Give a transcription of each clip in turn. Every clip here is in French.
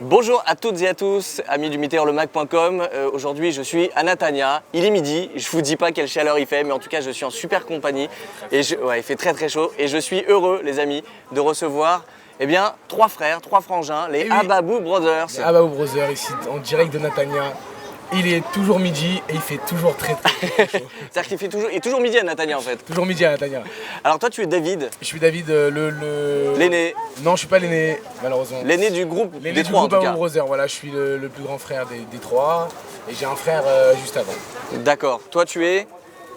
Bonjour à toutes et à tous, amis du meteorlemag.com. Aujourd'hui, je suis à Natania. Il est midi. Je vous dis pas quelle chaleur il fait, mais en tout cas, je suis en super compagnie. Et il fait très très chaud. Et je suis heureux, les amis, de recevoir trois frères, trois frangins, les Ababou Brothers. Les Ababou Brothers, ici en direct de Natania. Il est toujours midi et il fait toujours très chaud. C'est-à-dire qu'il est toujours midi à Natania en fait. Toujours midi à Natania. Alors toi, tu es David. Je suis David, l'aîné. Non, je suis pas l'aîné, malheureusement. L'aîné du groupe des trois, en tout cas. Ababou Brothers, voilà, je suis le plus grand frère des trois. Et j'ai un frère juste avant. D'accord. Toi, tu es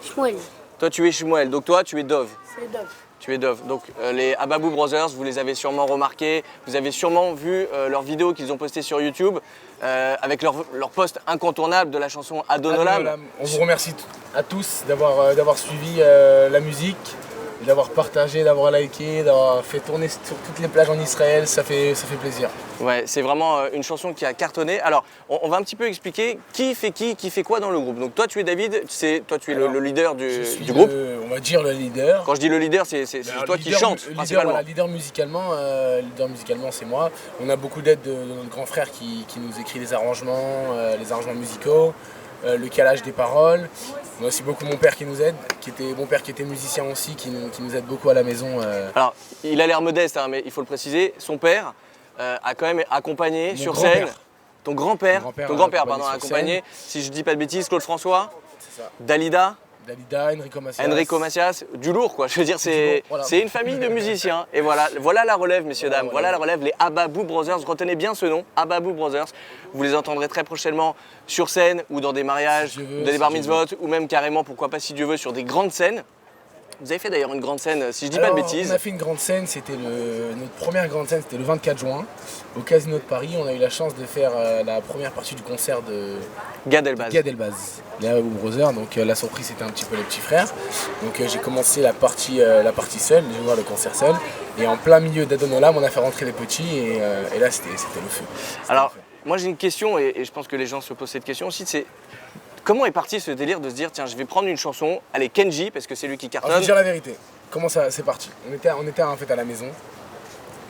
Shmuel. Toi, tu es Shmuel. Donc toi, tu es Dov. C'est Dov. Tu es Dov. Donc les Ababou Brothers, vous les avez sûrement remarqués, vous avez sûrement vu leurs vidéos qu'ils ont postées sur YouTube avec leur post incontournable de la chanson Adonolam. On vous remercie à tous d'avoir suivi la musique, d'avoir partagé, d'avoir liké, d'avoir fait tourner sur toutes les plages en Israël, ça fait plaisir. Ouais, c'est vraiment une chanson qui a cartonné. Alors, on va un petit peu expliquer qui fait quoi dans le groupe. Donc toi, tu es David, toi tu es le leader du groupe. On va dire le leader. Quand je dis le leader, c'est toi qui chantes principalement. Leader musicalement, c'est moi. On a beaucoup d'aide de notre grand frère qui nous écrit les arrangements musicaux, le calage des paroles. On a aussi beaucoup mon père qui nous aide, mon père qui était musicien aussi, qui nous aide beaucoup à la maison. Alors, il a l'air modeste, hein, mais il faut le préciser, son père a quand même accompagné sur scène. Ton grand-père a accompagné, si je dis pas de bêtises, Claude François, Dalida, Enrico Macias, du lourd quoi. Je veux dire, c'est une famille de musiciens. Et voilà la relève, messieurs, dames. Voilà la relève, les Ababou Brothers. Retenez bien ce nom, Ababou Brothers. Vous les entendrez très prochainement sur scène ou dans des mariages, dans des bar mitzvot, ou même carrément, pourquoi pas, si Dieu veut, sur des grandes scènes. Vous avez fait d'ailleurs une grande scène, si je dis pas de bêtises. On a fait une grande scène, notre première grande scène, c'était le 24 juin, au Casino de Paris. On a eu la chance de faire la première partie du concert de Gad Elbaz, les Ababou Brothers. Donc la surprise, c'était un petit peu les petits frères. Donc j'ai commencé la partie seule, j'ai voir le concert seul. Et en plein milieu d'Adonolam, on a fait rentrer les petits et là, c'était le feu. Alors, moi j'ai une question et je pense que les gens se posent cette question aussi, c'est comment est parti ce délire de se dire tiens je vais prendre une chanson, allez Kenji parce que c'est lui qui cartonne. Alors, je vais dire la vérité, comment ça c'est parti. On était en fait à la maison.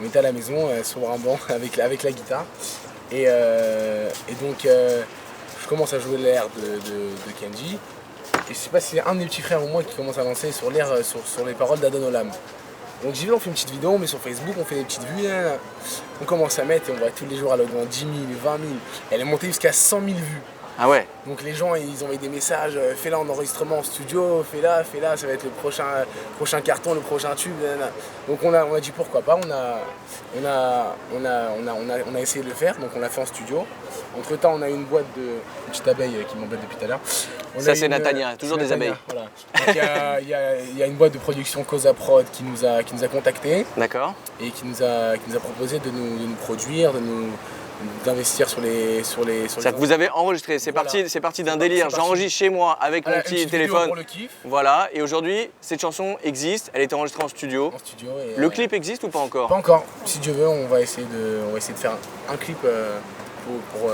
On était à la maison sur un banc avec la guitare. Et donc je commence à jouer l'air de Kenji. Et je sais pas si c'est un de mes petits frères ou moi qui commence à lancer sur l'air sur les paroles d'Adonolam. Donc j'y vais, on fait une petite vidéo, on met sur Facebook, on fait des petites vues. On commence à mettre et on voit tous les jours à l'augment 10 000, 20 000. Elle est montée jusqu'à 100 000 vues. Ah ouais. Donc les gens ils ont envoyé des messages, fais-la en enregistrement en studio, fais-la, ça va être le prochain carton, le prochain tube. Donc on a dit pourquoi pas, on a essayé de le faire, donc on l'a fait en studio. Entre temps on a eu une petite abeille qui m'embête depuis tout à l'heure. Ça c'est Natania, toujours des abeilles. Voilà. Il y a une boîte de production Cosa Prod qui nous a contactés. D'accord. Et qui nous a proposé de nous produire, d'investir sur les. C'est-à-dire que vous avez enregistré, c'est parti d'un délire. J'enregistre chez moi avec mon petit téléphone. Pour le kiff. Voilà, et aujourd'hui, cette chanson existe, elle est enregistrée en studio. Et le clip existe ou pas encore? Pas encore. Si Dieu veut, on va essayer de faire un clip pour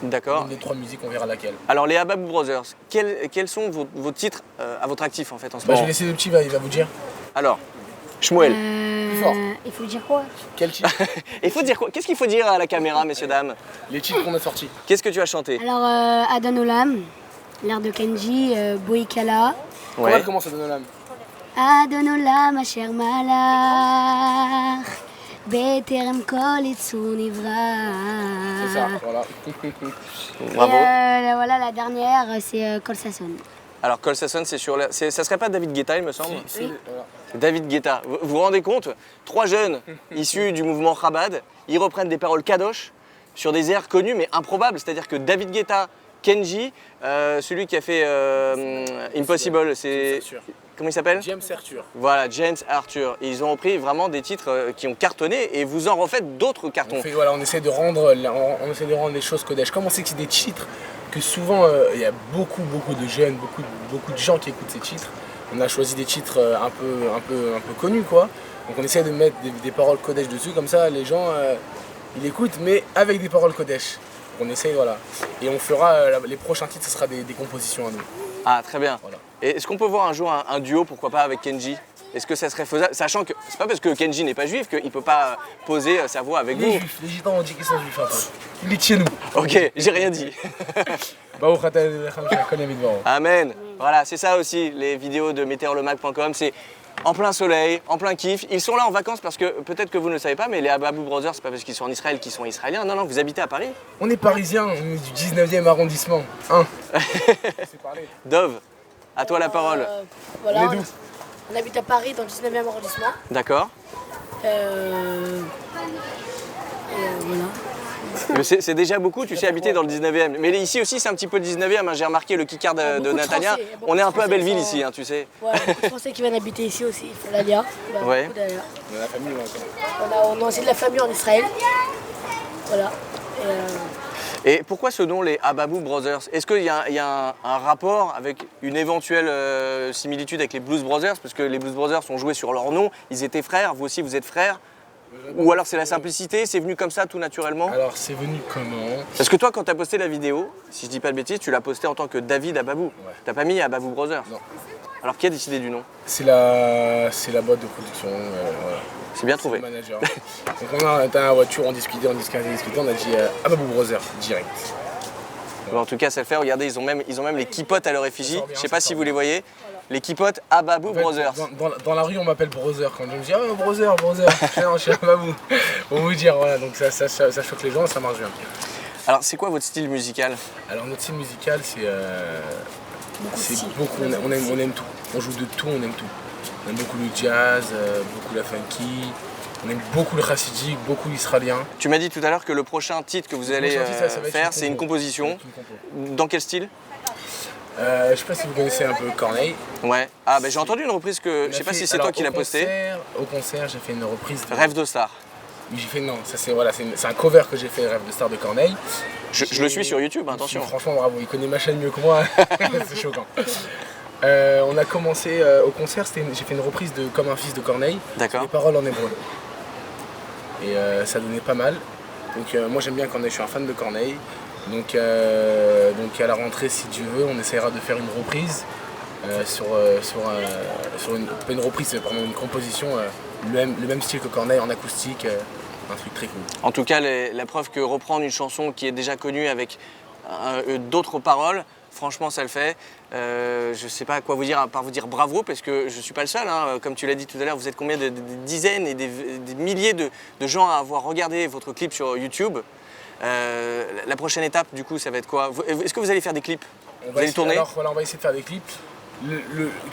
D'accord. une des trois musiques, on verra laquelle. Alors les Ababou Brothers, quels sont vos titres à votre actif en fait en ce moment? Je vais laisser le petit, il va vous dire. Alors, Shmuel. Plus fort. Il faut dire quoi? Quel titre? Il faut dire quoi? Qu'est-ce qu'il faut dire à la caméra, messieurs, dames? Les titres qu'on a sortis. Qu'est-ce que tu as chanté? Alors, Adonolam, l'air de Kenji, Boikala. Ouais. Comment ça donne l'âme? Adonolam, Asher Malach, Beterem Kol Itzur Nivra. C'est ça, voilà. Bravo. Et voilà, la dernière, c'est Kol Sasson. Alors Kol Sasson, ça serait pas David Guetta, il me semble? Si, voilà. David Guetta. Vous vous rendez compte? Trois jeunes issus du mouvement Chabad, ils reprennent des paroles kadosh sur des airs connus mais improbables. C'est-à-dire que David Guetta, Kenji, celui qui a fait Impossible, c'est... Comment il s'appelle? James Arthur. Voilà, James Arthur. Ils ont repris vraiment des titres qui ont cartonné et vous en refaites d'autres cartons. On essaie de rendre les choses Kodesh. Comme on sait que c'est des titres que souvent il y a beaucoup de jeunes, beaucoup de gens qui écoutent ces titres. On a choisi des titres un peu connus quoi. Donc on essaie de mettre des paroles Kodesh dessus, comme ça les gens ils écoutent mais avec des paroles Kodesh. On essaye, voilà. Et on fera, les prochains titres, ce sera des compositions à nous. Ah, très bien. Voilà. Et est-ce qu'on peut voir un jour un duo, pourquoi pas, avec Kenji? Est-ce que ça serait faisable, sachant que c'est pas parce que Kenji n'est pas juif qu'il peut pas poser sa voix avec vous. Les gitans ont dit qu'ils sont juifs un peu. Il est de chez nous. Ok, j'ai rien dit. Amen. Voilà, c'est ça aussi, les vidéos de meteorlemag.com, c'est en plein soleil, en plein kiff. Ils sont là en vacances parce que, peut-être que vous ne le savez pas, mais les Ababou Brothers, c'est pas parce qu'ils sont en Israël qu'ils sont israéliens. Non, non, vous habitez à Paris. On est parisiens, on est du 19e arrondissement. Dove, à toi la parole. Voilà, On est d'où? on habite à Paris dans le 19e arrondissement. D'accord. Voilà. Mais c'est déjà beaucoup, tu sais, habiter dans le 19e. Mais ici aussi, c'est un petit peu le 19e. Hein. J'ai remarqué le kikar de beaucoup de Natania. Français, On est un peu à Français Belleville qui sont- ici, hein, tu sais. Ouais, beaucoup de Français qui viennent habiter ici aussi. Il faut l'Alia. Ouais. On a la famille encore. On a aussi de la famille en Israël. Voilà. Et pourquoi ce nom, les Ababou Brothers? Est-ce qu'il y a un rapport avec une éventuelle similitude avec les Blues Brothers? Parce que les Blues Brothers ont joué sur leur nom, ils étaient frères, vous aussi vous êtes frères. Ou alors c'est la simplicité, c'est venu comme ça tout naturellement? Alors c'est venu comment? Parce que toi, quand tu as posté la vidéo, si je dis pas de bêtises, tu l'as posté en tant que David Ababou. Ouais. T'as pas mis Ababou Brothers? Non. Alors qui a décidé du nom? C'est la boîte de production. Voilà. C'est bien trouvé. Le manager. Donc on était dans la voiture, on discutait, on a dit Ababou Brothers direct. Bon, en tout cas, ça le fait. Regardez, ils ont même les kipotes à leur effigie. sort bien, Je sais pas ça si sort vous les voyez. Les kipotes Ababou En fait, Brothers. dans la rue, on m'appelle Brother. Quand je me dis Brother, je suis Ababou. Pour vous dire, voilà, donc ça choque les gens, ça marche bien. Alors, c'est quoi votre style musical? Alors notre style musical, c'est beaucoup, on aime tout. On joue de tout, on aime tout. On aime beaucoup le jazz, beaucoup la funky. On aime beaucoup le chassidique, beaucoup l'israélien. Tu m'as dit tout à l'heure que le prochain titre que vous allez prochain titre, ça va être faire, une c'est une compo. composition. Ça va être une compo. Dans quel style? Je sais pas si vous connaissez un peu Corneille. Ouais. Ah, ben j'ai entendu une reprise que. Je sais pas si c'est toi qui l'as posté. Au concert, j'ai fait une reprise. Rêve de star. Oui, j'ai fait non, ça c'est un cover que j'ai fait, Rêve de star de Corneille. Je le suis sur YouTube, attention. Franchement, bravo, il connaît ma chaîne mieux que moi. C'est choquant. On a commencé au concert, j'ai fait une reprise de Comme un fils de Corneille. D'accord. Les paroles en hébreu. Et ça donnait pas mal. Donc moi j'aime bien Corneille, je suis un fan de Corneille. Donc à la rentrée, si Dieu veut, on essaiera de faire une reprise sur une reprise, pardon, une composition, le même style que Corneille en acoustique, un truc très cool. En tout cas, la preuve que reprendre une chanson qui est déjà connue avec d'autres paroles, franchement, ça le fait. Je ne sais pas quoi vous dire, à part vous dire bravo, parce que je ne suis pas le seul. Hein. Comme tu l'as dit tout à l'heure, vous êtes combien de dizaines et des milliers de gens à avoir regardé votre clip sur YouTube. La prochaine étape, du coup, ça va être quoi? Est-ce que vous allez faire des clips? Vous allez tourner? Alors voilà, on va essayer de faire des clips.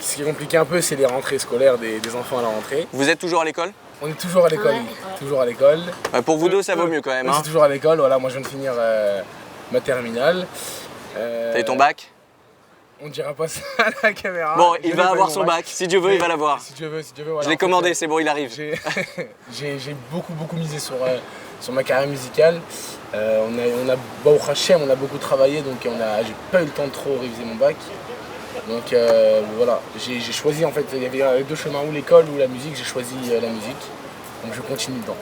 Ce qui est compliqué un peu, c'est les rentrées scolaires des enfants à la rentrée. Vous êtes toujours à l'école? On est toujours à l'école, Ouais. toujours à l'école. Pour vous deux, ça vaut mieux quand même. On Hein. est toujours à l'école, voilà, moi je viens de finir ma terminale. T'as eu ton bac? On ne dira pas ça à la caméra. Bon, Je il n'ai va pas eu avoir mon son bac. Si Dieu veut, il va l'avoir. Si Dieu veut, voilà. Je l'ai En fait, commandé, c'est bon, il arrive. J'ai beaucoup misé sur ma carrière musicale. Baruch Hashem, on a beaucoup travaillé, donc j'ai pas eu le temps de trop réviser mon bac. Donc voilà, j'ai choisi en fait, il y avait deux chemins, ou l'école ou la musique, j'ai choisi la musique. Donc je continue dedans.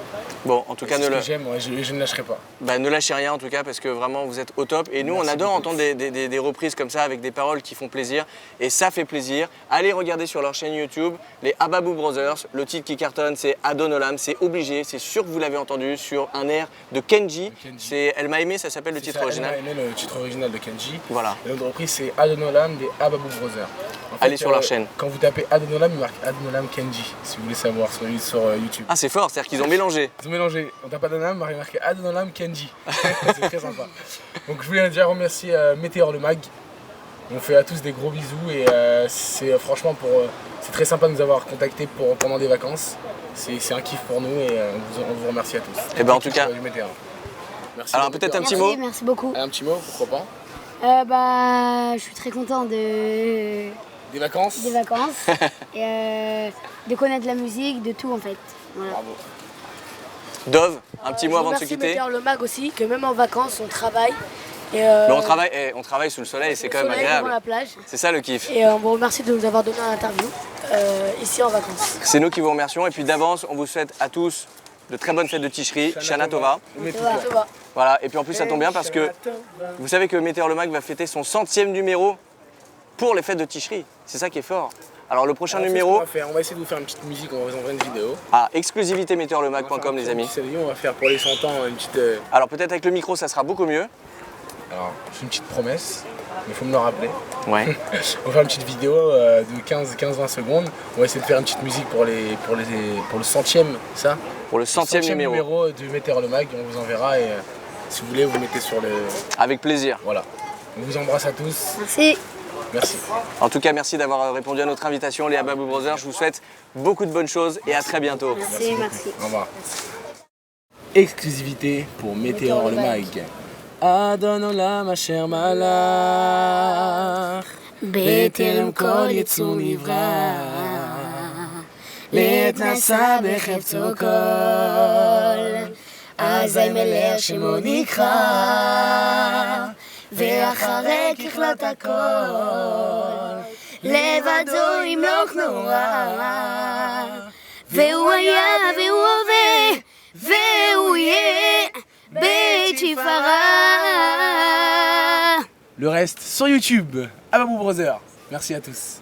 Bon, en tout cas, C'est ce que j'aime, ouais, je ne lâcherai pas. ne lâchez rien en tout cas parce que vraiment vous êtes au top et nous Merci on adore beaucoup. entendre des reprises comme ça avec des paroles qui font plaisir et ça fait plaisir. Allez regarder sur leur chaîne YouTube les Ababou Brothers, le titre qui cartonne c'est Adon Olam, c'est obligé, c'est sûr que vous l'avez entendu sur un air de Kenji. C'est Elle m'a aimé, ça s'appelle le titre original. Elle m'a aimé le titre original de Kenji. Voilà. Et notre reprise c'est Adon Olam des Ababou Brothers. En fait, Allez sur leur chaîne. Quand vous tapez Adon Olam, il marque Adon Olam Kenji, si vous voulez savoir sur YouTube. Ah c'est fort, c'est-à-dire qu'ils ont mélangé. Ils ont mélangé. On tape Adon Olam, il est marqué Adon Olam Kenji. C'est très sympa. Donc je voulais déjà remercier Météor le Mag. On fait à tous des gros bisous et c'est franchement c'est très sympa de nous avoir contactés pendant des vacances. C'est un kiff pour nous et on vous remercie à tous. Et ben en tout cas. Du Météor. Merci. Alors peut-être un petit Merci, mot. merci beaucoup. Un petit mot, pourquoi pas? Je suis très content des Des vacances. vacances et de connaître la musique, de tout en fait. Voilà. Bravo. Dove, un petit mot avant de se Merci quitter. Météor le Mag aussi, que même en vacances on travaille. Et, Mais on travaille sous le soleil, c'est quand même soleil devant agréable. la plage. C'est ça le kiff. Et on vous remercie de nous avoir donné un interview ici en vacances. C'est nous qui vous remercions et puis d'avance on vous souhaite à tous de très bonnes fêtes de Tishri, Shana Tova. On est tous Voilà, là. ça va. Voilà, et puis en plus ça tombe bien parce que vous savez que Météor le Mag va fêter son 100e numéro pour les fêtes de Tishri. C'est ça qui est fort. Alors le prochain Alors, numéro, on va essayer de vous faire une petite musique, on va vous envoyer une vidéo. à exclusivité-meteorlemag.com les amis. On va faire pour les 100 ans une petite... Alors peut-être avec le micro ça sera beaucoup mieux. Alors, j'ai une petite promesse, mais il faut me le rappeler. Ouais. On va faire une petite vidéo de 15-20 secondes. On va essayer de faire une petite musique pour le centième, ça. Pour le centième numéro. Du Meteorlemag, on vous enverra et si vous voulez, vous mettez sur le... Avec plaisir. Voilà. On vous embrasse à tous. Merci. Merci. En tout cas, merci d'avoir répondu à notre invitation, les Babou Brothers. Je vous souhaite beaucoup de bonnes choses et à très bientôt. Merci. Au revoir. Exclusivité pour Meteorlemag. Adonala ma chère malach, בטרם כל יצור נברא, לעת נשא בחפצו כל, אזי מלך שמו נקרא, ואחרי ככלות הכל, לבדו ימלוך נורא, והוא היה והוא הווה, והוא יהיה בית שפרה. Le reste sur YouTube, à Babou Brothers. Merci à tous.